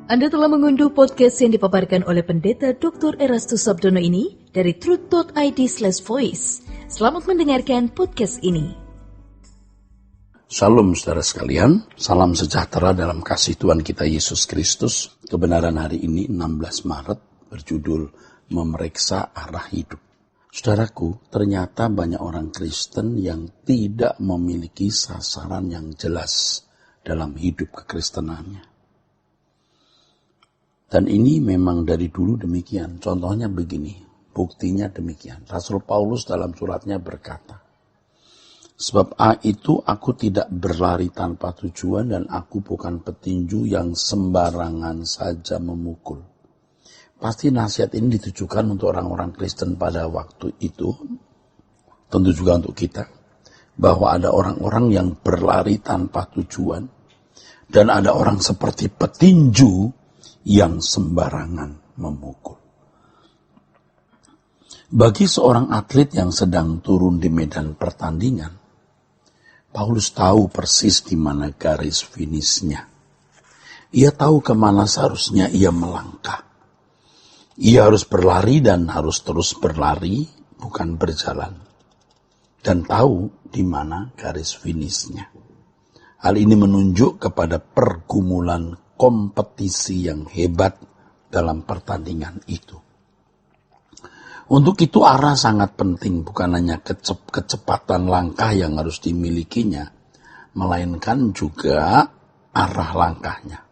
Anda telah mengunduh podcast yang dipaparkan oleh Pendeta Dr. Erastus Sabdono ini dari truth.id/voice. Selamat mendengarkan podcast ini. Shalom saudara sekalian, salam sejahtera dalam kasih Tuhan kita Yesus Kristus. Kebenaran hari ini 16 Maret berjudul Memeriksa Arah Hidup. Saudaraku, ternyata banyak orang Kristen yang tidak memiliki sasaran yang jelas dalam hidup kekristenannya. Dan ini memang dari dulu demikian. Contohnya begini, buktinya demikian. Rasul Paulus dalam suratnya berkata, sebab itu aku tidak berlari tanpa tujuan dan aku bukan petinju yang sembarangan saja memukul. Pasti nasihat ini ditujukan untuk orang-orang Kristen pada waktu itu, tentu juga untuk kita, bahwa ada orang-orang yang berlari tanpa tujuan dan ada orang seperti petinju yang sembarangan memukul. Bagi seorang atlet yang sedang turun di medan pertandingan, Paulus tahu persis di mana garis finishnya. Ia tahu kemana seharusnya ia melangkah. Ia harus berlari dan harus terus berlari, bukan berjalan. Dan tahu di mana garis finishnya. Hal ini menunjuk kepada pergumulan kompetisi yang hebat dalam pertandingan itu. Untuk itu arah sangat penting, bukan hanya kecepatan langkah yang harus dimilikinya, melainkan juga arah langkahnya.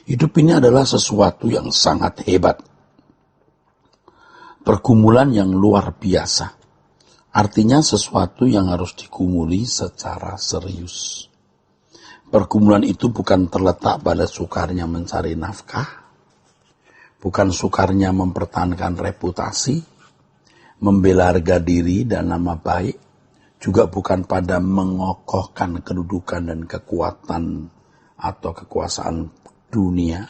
Hidup ini adalah sesuatu yang sangat hebat. Pergumulan yang luar biasa. Artinya sesuatu yang harus digumuli secara serius. Pergumulan itu bukan terletak pada sukarnya mencari nafkah, bukan sukarnya mempertahankan reputasi, membela harga diri dan nama baik, juga bukan pada mengokohkan kedudukan dan kekuatan atau kekuasaan dunia,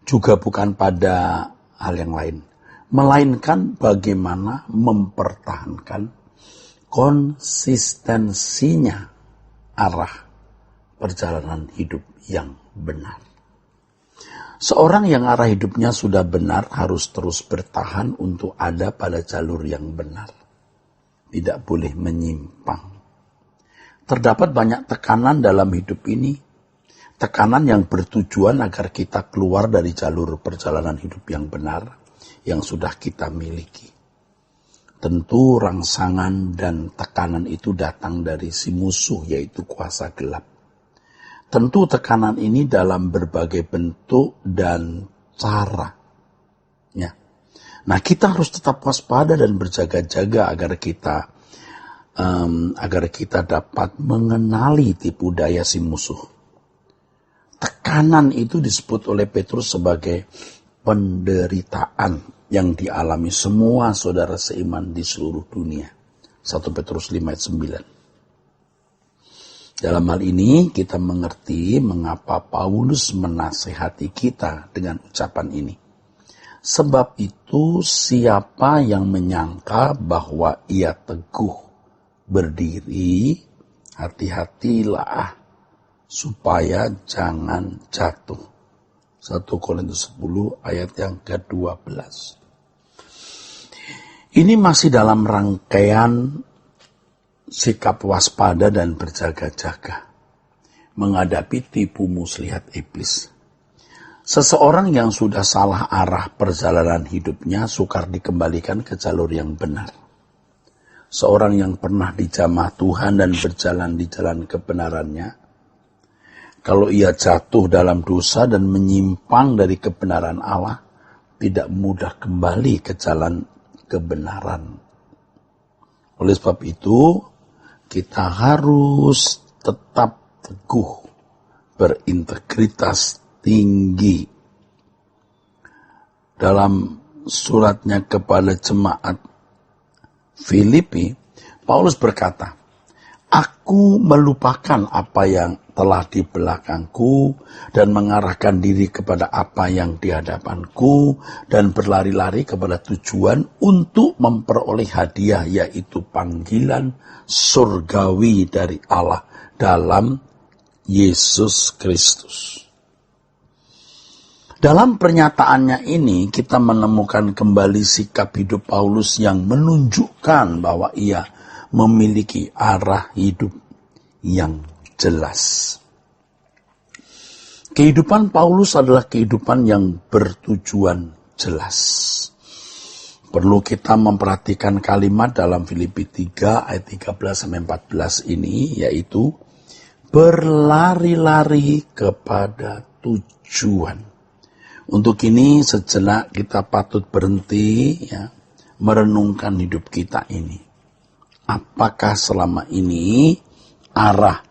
juga bukan pada hal yang lain, melainkan bagaimana mempertahankan konsistensinya arah perjalanan hidup yang benar. Seorang yang arah hidupnya sudah benar harus terus bertahan untuk ada pada jalur yang benar. Tidak boleh menyimpang. Terdapat banyak tekanan dalam hidup ini. Tekanan yang bertujuan agar kita keluar dari jalur perjalanan hidup yang benar yang sudah kita miliki. Tentu rangsangan dan tekanan itu datang dari si musuh, yaitu kuasa gelap. Tentu tekanan ini dalam berbagai bentuk dan cara. Ya. Nah, kita harus tetap waspada dan berjaga-jaga agar kita dapat mengenali tipu daya si musuh. Tekanan itu disebut oleh Petrus sebagai penderitaan yang dialami semua saudara seiman di seluruh dunia. 1 Petrus 5 ayat 9. Dalam hal ini kita mengerti mengapa Paulus menasihati kita dengan ucapan ini. Sebab itu siapa yang menyangka bahwa ia teguh berdiri, hati-hatilah supaya jangan jatuh. 1 Korintus 10 ayat yang ke-12. Ini masih dalam rangkaian sikap waspada dan berjaga-jaga menghadapi tipu muslihat iblis. Seseorang yang sudah salah arah perjalanan hidupnya sukar dikembalikan ke jalur yang benar. Seorang yang pernah dijamah Tuhan dan berjalan di jalan kebenarannya, kalau ia jatuh dalam dosa dan menyimpang dari kebenaran Allah, tidak mudah kembali ke jalan kebenaran. Oleh sebab itu, kita harus tetap teguh, berintegritas tinggi. Dalam suratnya kepada jemaat Filipi, Paulus berkata, aku melupakan apa yang telah di belakangku dan mengarahkan diri kepada apa yang di hadapanku dan berlari-lari kepada tujuan untuk memperoleh hadiah, yaitu panggilan surgawi dari Allah dalam Yesus Kristus. Dalam pernyataannya ini kita menemukan kembali sikap hidup Paulus yang menunjukkan bahwa ia memiliki arah hidup yang jelas. Kehidupan Paulus adalah kehidupan yang bertujuan jelas. Perlu kita memperhatikan kalimat dalam Filipi 3 ayat 13-14 ini, yaitu berlari-lari kepada tujuan. Untuk ini sejenak kita patut berhenti merenungkan hidup kita ini. Apakah selama ini arah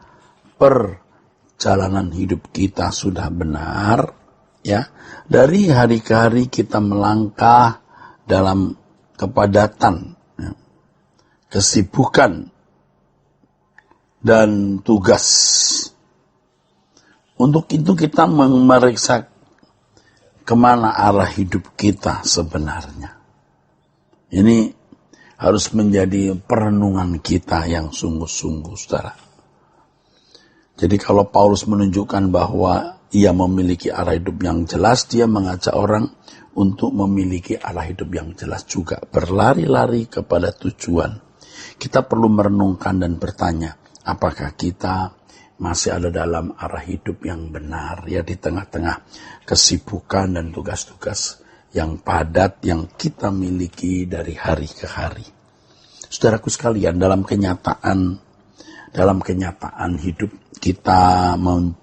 perjalanan hidup kita sudah benar? Dari hari ke hari kita melangkah dalam kepadatan, kesibukan, dan tugas. Untuk itu kita memeriksa kemana arah hidup kita sebenarnya. Ini harus menjadi perenungan kita yang sungguh-sungguh, saudara. Jadi kalau Paulus menunjukkan bahwa ia memiliki arah hidup yang jelas, dia mengajak orang untuk memiliki arah hidup yang jelas juga. Berlari-lari kepada tujuan. Kita perlu merenungkan dan bertanya, apakah kita masih ada dalam arah hidup yang benar, di tengah-tengah kesibukan dan tugas-tugas yang padat yang kita miliki dari hari ke hari. Saudaraku sekalian, dalam kenyataan hidup kita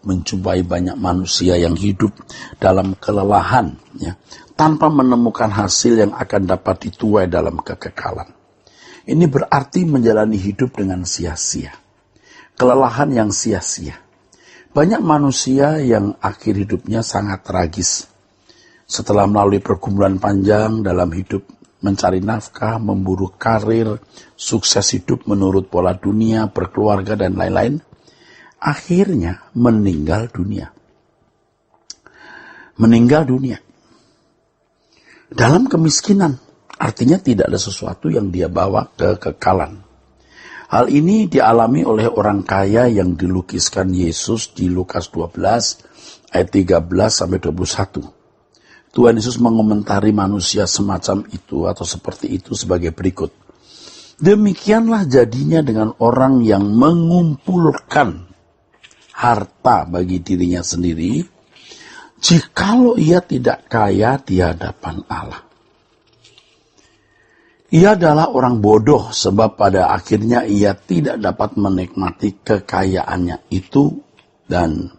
menjumpai banyak manusia yang hidup dalam kelelahan, tanpa menemukan hasil yang akan dapat dituai dalam kekekalan. Ini berarti menjalani hidup dengan sia-sia. Kelelahan yang sia-sia. Banyak manusia yang akhir hidupnya sangat tragis. Setelah melalui pergumulan panjang dalam hidup, mencari nafkah, memburu karir, sukses hidup menurut pola dunia, berkeluarga, dan lain-lain, akhirnya meninggal dunia. Meninggal dunia. Dalam kemiskinan, artinya tidak ada sesuatu yang dia bawa ke kekekalan. Hal ini dialami oleh orang kaya yang dilukiskan Yesus di Lukas 12 ayat 13-21. Tuhan Yesus mengomentari manusia semacam itu atau seperti itu sebagai berikut. Demikianlah jadinya dengan orang yang mengumpulkan harta bagi dirinya sendiri, jikalau ia tidak kaya di hadapan Allah. Ia adalah orang bodoh sebab pada akhirnya ia tidak dapat menikmati kekayaannya itu dan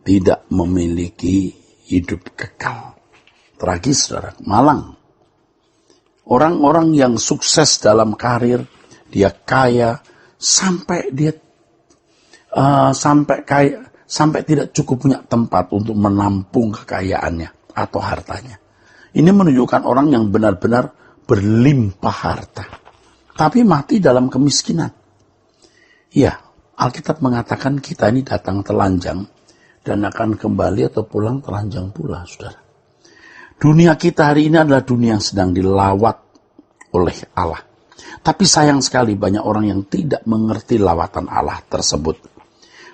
tidak memiliki hidup kekal. Tragis, saudara, malang. Orang-orang yang sukses dalam karir, dia kaya sampai tidak cukup punya tempat untuk menampung kekayaannya atau hartanya. Ini menunjukkan orang yang benar-benar berlimpah harta, tapi mati dalam kemiskinan. Alkitab mengatakan kita ini datang telanjang dan akan kembali atau pulang telanjang pula, saudara. Dunia kita hari ini adalah dunia yang sedang dilawat oleh Allah. Tapi sayang sekali banyak orang yang tidak mengerti lawatan Allah tersebut.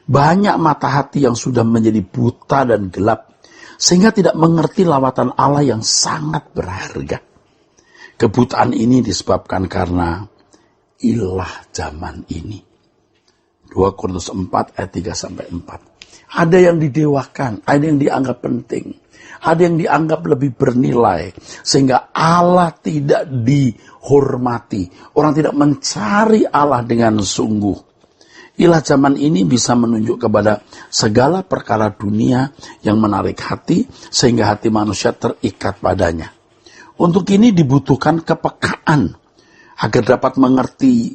Banyak mata hati yang sudah menjadi buta dan gelap, sehingga tidak mengerti lawatan Allah yang sangat berharga. Kebutaan ini disebabkan karena ilah zaman ini. 2 Korintus 4 ayat 3-4. Ada yang didewakan, ada yang dianggap penting, ada yang dianggap lebih bernilai, sehingga Allah tidak dihormati. Orang tidak mencari Allah dengan sungguh. Ilah zaman ini bisa menunjuk kepada segala perkara dunia yang menarik hati, sehingga hati manusia terikat padanya. Untuk ini dibutuhkan kepekaan agar dapat mengerti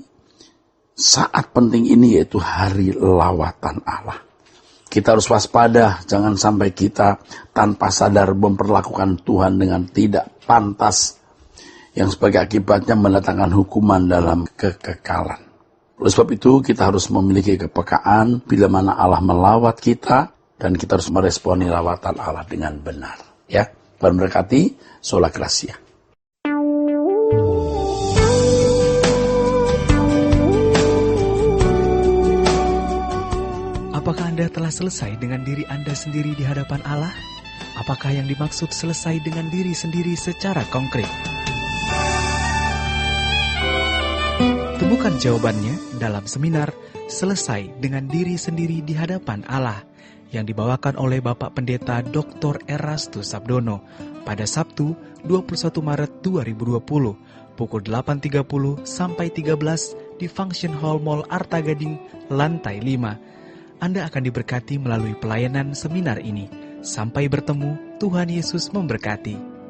saat penting ini, yaitu hari lawatan Allah. Kita harus waspada, jangan sampai kita tanpa sadar memperlakukan Tuhan dengan tidak pantas, yang sebagai akibatnya mendatangkan hukuman dalam kekekalan. Oleh sebab itu kita harus memiliki kepekaan bila mana Allah melawat kita, dan kita harus meresponi lawatan Allah dengan benar. Tuhan berkati, sola gracia. Apakah Anda telah selesai dengan diri Anda sendiri di hadapan Allah? Apakah yang dimaksud selesai dengan diri sendiri secara konkret? Temukan jawabannya dalam seminar Selesai dengan Diri Sendiri di Hadapan Allah yang dibawakan oleh Bapak Pendeta Dr. Erastus Sabdono pada Sabtu 21 Maret 2020 pukul 8.30 sampai 13 di Function Hall Mall Arta Gading, lantai 5. Anda akan diberkati melalui pelayanan seminar ini. Sampai bertemu, Tuhan Yesus memberkati.